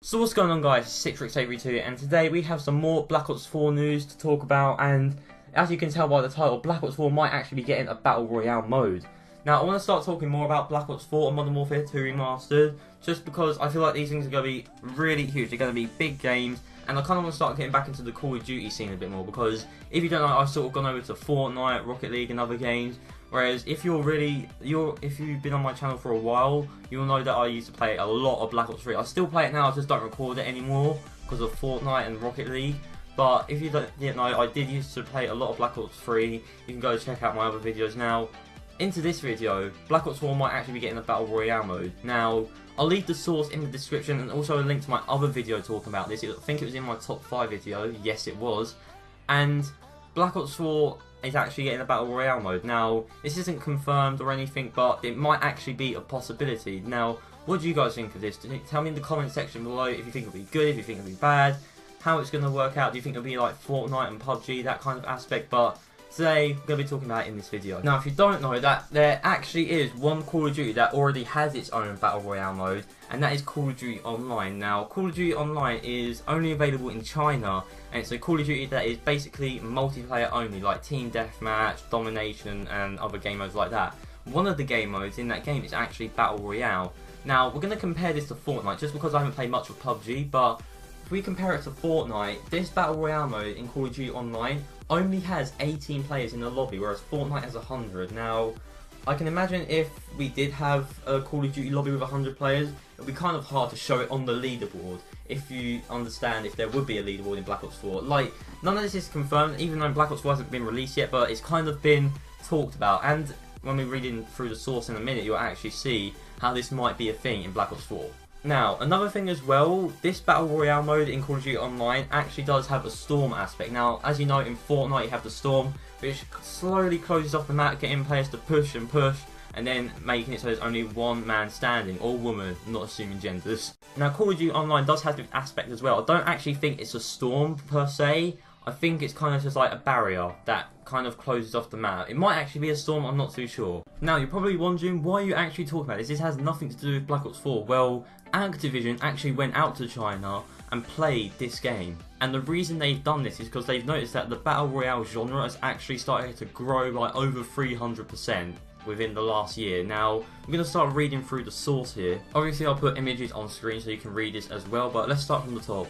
So what's going on, guys? Citrix832, and today we have some more Black Ops 4 news to talk about. And as you can tell by the title, Black Ops 4 might actually be getting a Battle Royale mode. Now I want to start talking more about Black Ops 4 and Modern Warfare 2 Remastered, just because I feel like these things are going to be really huge. They're going to be big games, and I kind of want to start getting back into the Call of Duty scene a bit more, because if you don't know, I've sort of gone over to Fortnite, Rocket League and other games. Whereas if if you've been on my channel for a while, you'll know that I used to play a lot of Black Ops 3. I still play it now, I just don't record it anymore because of Fortnite and Rocket League. But if you didn't know, I did used to play a lot of Black Ops 3. You can go check out my other videos. Now, into this video, Black Ops 4 might actually be getting a Battle Royale mode. Now, I'll leave the source in the description and also a link to my other video talking about this. I think it was in my top 5 video. Yes, it was. And Black Ops 4 is actually getting a Battle Royale mode. Now, this isn't confirmed or anything, but it might actually be a possibility. Now, what do you guys think of this? Tell me in the comment section below if you think it'll be good, if you think it'll be bad, how it's going to work out. Do you think it'll be like Fortnite and PUBG, that kind of aspect? But today, we're going to be talking about it in this video. Now, if you don't know that, there actually is one Call of Duty that already has its own Battle Royale mode, and that is Call of Duty Online. Now, Call of Duty Online is only available in China, and it's a Call of Duty that is basically multiplayer only, like Team Deathmatch, Domination, and other game modes like that. One of the game modes in that game is actually Battle Royale. Now, we're going to compare this to Fortnite, just because I haven't played much of PUBG, but if we compare it to Fortnite, this Battle Royale mode in Call of Duty Online only has 18 players in the lobby, whereas Fortnite has 100. Now, I can imagine if we did have a Call of Duty lobby with 100 players, it would be kind of hard to show it on the leaderboard, if you understand, if there would be a leaderboard in Black Ops 4. Like, none of this is confirmed, even though Black Ops 4 hasn't been released yet, but it's kind of been talked about. And when we're reading through the source in a minute, you'll actually see how this might be a thing in Black Ops 4. Now, another thing as well, this Battle Royale mode in Call of Duty Online actually does have a storm aspect. Now, as you know, in Fortnite you have the storm, which slowly closes off the map, getting players to push, and then making it so there's only one man standing, or woman, not assuming genders. Now, Call of Duty Online does have this aspect as well. I don't actually think it's a storm per se. I think it's kind of just like a barrier that kind of closes off the map. It might actually be a storm, I'm not too sure. Now, you're probably wondering, why are you actually talking about this? This has nothing to do with Black Ops 4. Well, Activision actually went out to China and played this game. And the reason they've done this is because they've noticed that the Battle Royale genre has actually started to grow by over 300% within the last year. Now, I'm going to start reading through the source here. Obviously, I'll put images on screen so you can read this as well, but let's start from the top.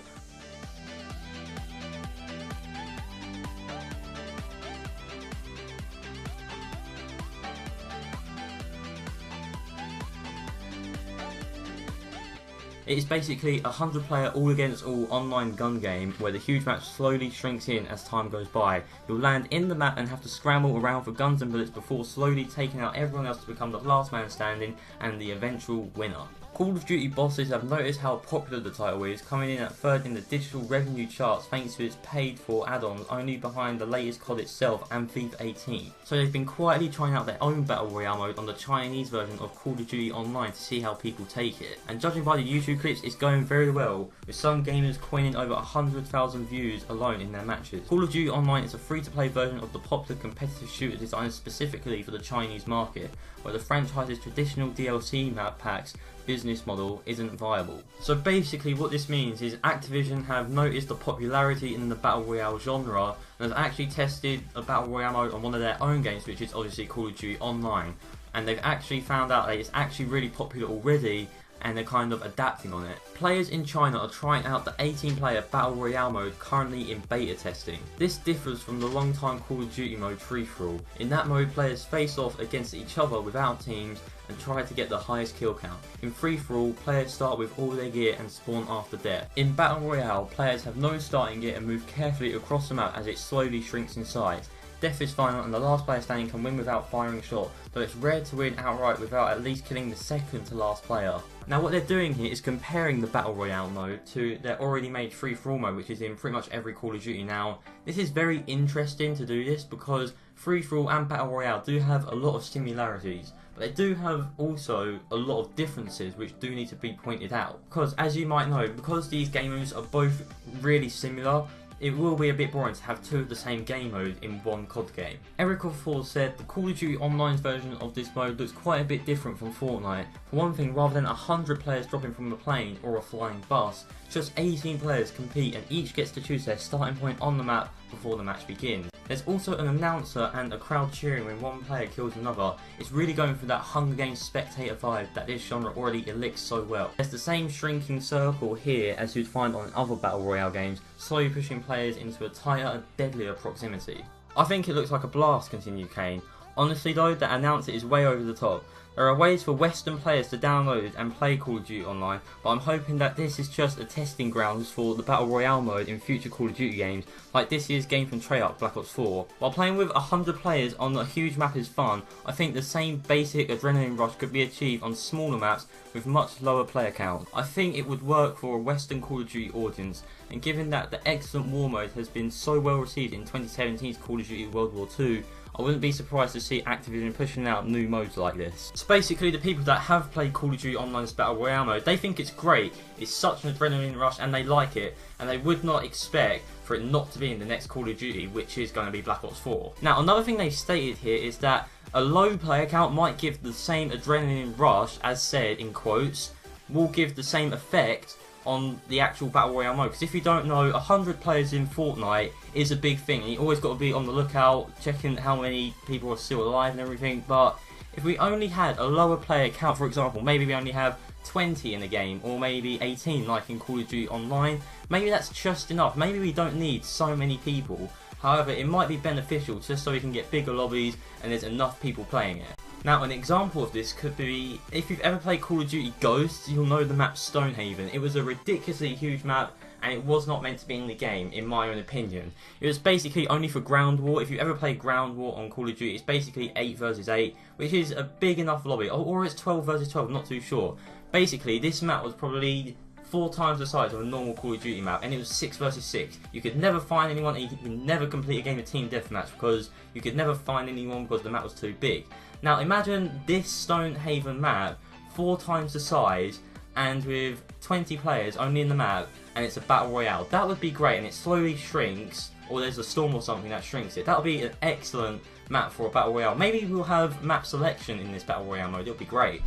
It is basically a 100-player all-against-all online gun game where the huge map slowly shrinks in as time goes by. You'll land in the map and have to scramble around for guns and bullets before slowly taking out everyone else to become the last man standing and the eventual winner. Call of Duty bosses have noticed how popular the title is, coming in at third in the digital revenue charts thanks to its paid for add-ons, only behind the latest COD itself and FIFA 18. So they've been quietly trying out their own Battle Royale mode on the Chinese version of Call of Duty Online to see how people take it. And judging by the YouTube clips, it's going very well, with some gamers coining over 100,000 views alone in their matches. Call of Duty Online is a free-to-play version of the popular competitive shooter designed specifically for the Chinese market, where the franchise's traditional DLC map packs business model isn't viable. So basically what this means is Activision have noticed the popularity in the Battle Royale genre and have actually tested a Battle Royale mode on one of their own games, which is obviously Call of Duty Online. And they've actually found out that it's actually really popular already, and they're kind of adapting on it. Players in China are trying out the 18-player Battle Royale mode currently in beta testing. This differs from the long-time Call of Duty mode Free-For-All. In that mode, players face off against each other without teams and try to get the highest kill count. In Free-For-All, players start with all their gear and spawn after death. In Battle Royale, players have no starting gear and move carefully across the map as it slowly shrinks in size. Death is final and the last player standing can win without firing a shot, though it's rare to win outright without at least killing the second to last player. Now what they're doing here is comparing the Battle Royale mode to their already made Free-For-All mode, which is in pretty much every Call of Duty. Now, this is very interesting to do this because Free-For-All and Battle Royale do have a lot of similarities, but they do have also a lot of differences which do need to be pointed out. Because as you might know, because these game modes are both really similar, it will be a bit boring to have two of the same game mode in one COD game. Eric of 4 said the Call of Duty Online's version of this mode looks quite a bit different from Fortnite. For one thing, rather than 100 players dropping from a plane or a flying bus, just 18 players compete and each gets to choose their starting point on the map before the match begins. There's also an announcer and a crowd cheering when one player kills another. It's really going for that Hunger Games spectator vibe that this genre already elicits so well. There's the same shrinking circle here as you'd find on other Battle Royale games, slowly pushing players into a tighter and deadlier proximity. I think it looks like a blast, continued Kane. Honestly though, the announcer is way over the top. There are ways for Western players to download and play Call of Duty Online, but I'm hoping that this is just a testing grounds for the Battle Royale mode in future Call of Duty games, like this year's game from Treyarch, Black Ops 4. While playing with 100 players on a huge map is fun, I think the same basic adrenaline rush could be achieved on smaller maps with much lower player count. I think it would work for a Western Call of Duty audience, and given that the excellent war mode has been so well received in 2017's Call of Duty World War II, I wouldn't be surprised to see Activision pushing out new modes like this. So basically the people that have played Call of Duty Online's Battle Royale mode, they think it's great, it's such an adrenaline rush and they like it, and they would not expect for it not to be in the next Call of Duty, which is going to be Black Ops 4. Now another thing they've stated here is that a low player count might give the same adrenaline rush, as said in quotes, will give the same effect on the actual Battle Royale mode, because if you don't know, 100 players in Fortnite is a big thing and you always got to be on the lookout, checking how many people are still alive and everything. But if we only had a lower player count, for example, maybe we only have 20 in a game, or maybe 18 like in Call of Duty Online, maybe that's just enough. Maybe we don't need so many people. However, it might be beneficial just so we can get bigger lobbies and there's enough people playing it. Now, an example of this could be, if you've ever played Call of Duty Ghosts, you'll know the map Stonehaven. It was a ridiculously huge map, and it was not meant to be in the game, in my own opinion. It was basically only for ground war. If you ever played ground war on Call of Duty, it's basically 8 versus 8, which is a big enough lobby, or it's 12 versus 12, I'm not too sure. Basically, this map was probably 4 times the size of a normal Call of Duty map, and it was 6 versus 6. You could never find anyone, and you could never complete a game of team deathmatch because you could never find anyone because the map was too big. Now imagine this Stonehaven map 4 times the size and with 20 players only in the map, and it's a Battle Royale. That would be great, and it slowly shrinks, or there's a storm or something that shrinks it. That would be an excellent map for a Battle Royale. Maybe we'll have map selection in this Battle Royale mode, it'll be great.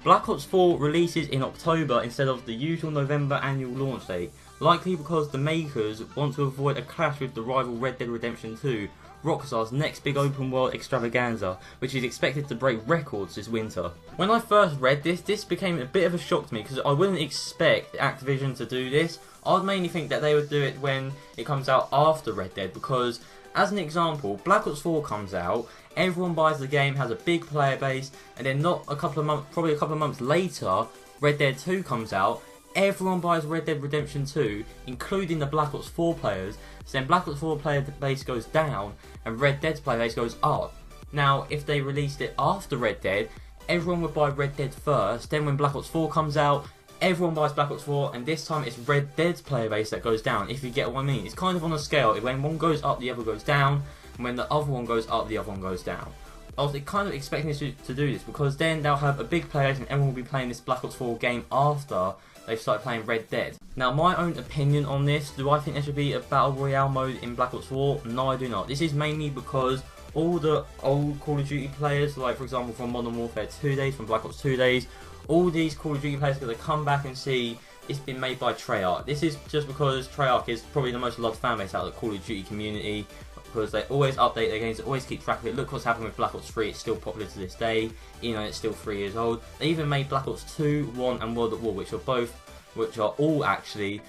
Black Ops 4 releases in October instead of the usual November annual launch date, likely because the makers want to avoid a clash with the rival Red Dead Redemption 2, Rockstar's next big open world extravaganza, which is expected to break records this winter. When I first read this became a bit of a shock to me because I wouldn't expect Activision to do this. I'd mainly think that they would do it when it comes out after Red Dead, because as an example, Black Ops 4 comes out, everyone buys the game, has a big player base, and then probably a couple of months later, Red Dead 2 comes out, everyone buys Red Dead Redemption 2, including the Black Ops 4 players, so then Black Ops 4 player base goes down, and Red Dead's player base goes up. Now, if they released it after Red Dead, everyone would buy Red Dead first, then when Black Ops 4 comes out, everyone buys Black Ops 4, and this time it's Red Dead's player base that goes down, if you get what I mean. It's kind of on a scale, when one goes up, the other goes down, and when the other one goes up, the other one goes down. I was kind of expecting this to do this, because then they'll have a big player base and everyone will be playing this Black Ops 4 game after they've started playing Red Dead. Now, my own opinion on this, do I think there should be a Battle Royale mode in Black Ops 4? No, I do not. This is mainly because all the old Call of Duty players, like for example from Modern Warfare 2 days, from Black Ops 2 days, all these Call of Duty players are going to come back and see it's been made by Treyarch. This is just because Treyarch is probably the most loved fan base out of the Call of Duty community, because they always update their games, they always keep track of it. Look what's happened with Black Ops 3, it's still popular to this day, you know, it's still 3 years old. They even made Black Ops 2, 1 and World at War, which are all actually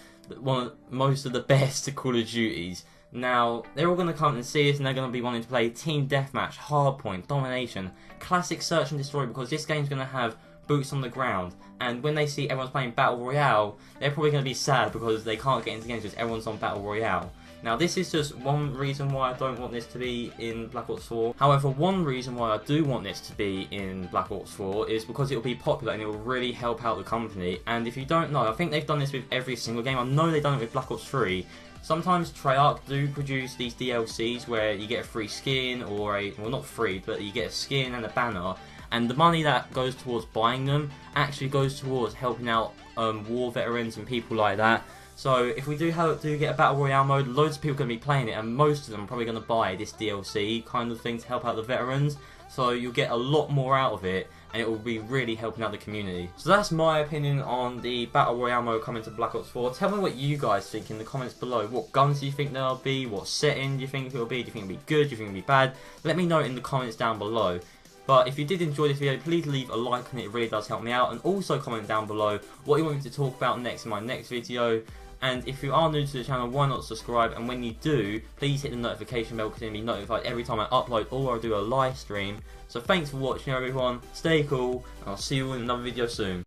most of the best Call of Duties. Now, they're all going to come and see us, and they're going to be wanting to play Team Deathmatch, Hardpoint, Domination, Classic Search and Destroy, because this game's going to have boots on the ground. And when they see everyone's playing Battle Royale, they're probably going to be sad because they can't get into games because everyone's on Battle Royale. Now, this is just one reason why I don't want this to be in Black Ops 4. However, one reason why I do want this to be in Black Ops 4 is because it will be popular and it will really help out the company. And if you don't know, I think they've done this with every single game. I know they've done it with Black Ops 3. Sometimes Treyarch do produce these DLCs where you get a free skin, or well, not free, but you get a skin and a banner. and the money that goes towards buying them actually goes towards helping out war veterans and people like that. So if we do get a Battle Royale mode, loads of people are going to be playing it, and most of them are probably going to buy this DLC kind of thing to help out the veterans. So you'll get a lot more out of it, and it will be really helping out the community. So that's my opinion on the Battle Royale mode coming to Black Ops 4. Tell me what you guys think in the comments below. What guns do you think there'll be? What setting do you think it'll be? Do you think it'll be good? Do you think it'll be bad? Let me know in the comments down below. But if you did enjoy this video, please leave a like on it. It really does help me out. And also comment down below what you want me to talk about next in my next video. And if you are new to the channel, why not subscribe? And when you do, please hit the notification bell because you'll be notified every time I upload or I do a live stream. So thanks for watching, everyone. Stay cool, and I'll see you in another video soon.